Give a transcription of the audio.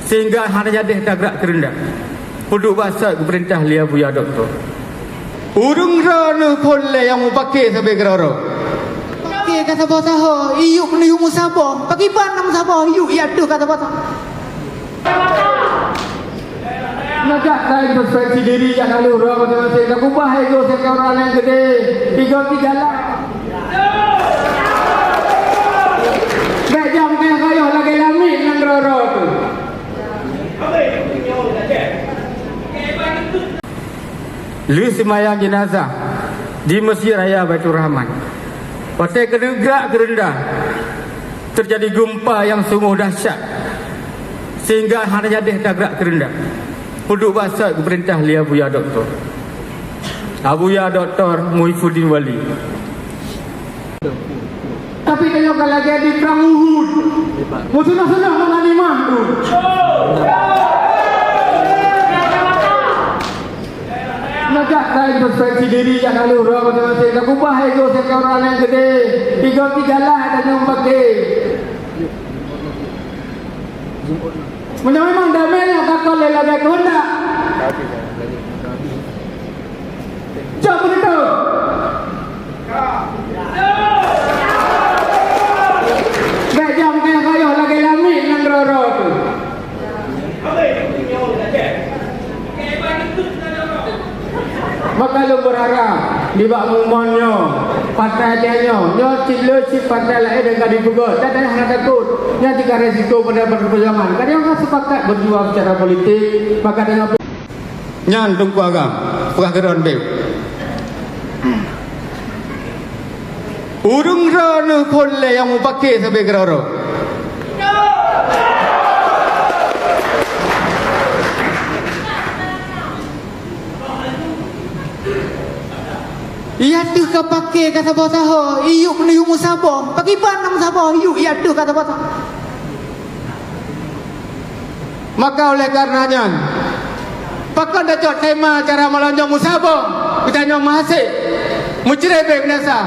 sehingga hanya deh tagrak kerendah. Puduk bahasa pemerintah Lia Buya Doktor. Urung rana polle yang mau pakai sampai geroro. Pakai kata bota ho, iuk ni umu sabo, pakai panam sabo, iuk iadu kata bota. Nak lain perspektif diri jangan lupa macam-macam. Nak ubah ego sekarang yang gede. Tiga lah. Dah jam kaya lagi lami nang roro tu. Lu semayang jenazah di Masjid Raya Baitur Rahman. Pasal kena gerak kerendah, terjadi gempa yang sungguh dahsyat sehingga hanya deh tagrak kerendah. Puduk bahasa pemerintah Lia Buya Doktor. Abuya Doktor Muhyiddin Wali. Tapi tengok lagi di perang Uhud. Musuh-musuh mengani mampu. Nak lain perspektif diri jangan lupa macam-macam. Nak ubah ego sekarang yang gede. Tiga lah dan yang pakai. Memang damainya kakak lelaki kehendak. Jom begitu. Baik jam kaya lagi lami nang roro tu. Maka lu berharap di bak mumonyo partai dia nyo cile partai lain dengan dibuat dan ada takut yang jika resiko pada perjuangan kadang orang sepakat berjuang secara politik maka dengan nyan tunggu agam pekah keron beb urung rana polle yang mau pakai sampai geroro. Iadu ka pakai kata bota ho, iuk ni umu sabo, pakai panam sabo, iuk iadu kata bota. Maka oleh karenanya pakai dah cok tema cara melonjong musabo kita nyong mahasiswa mucire beb nasa.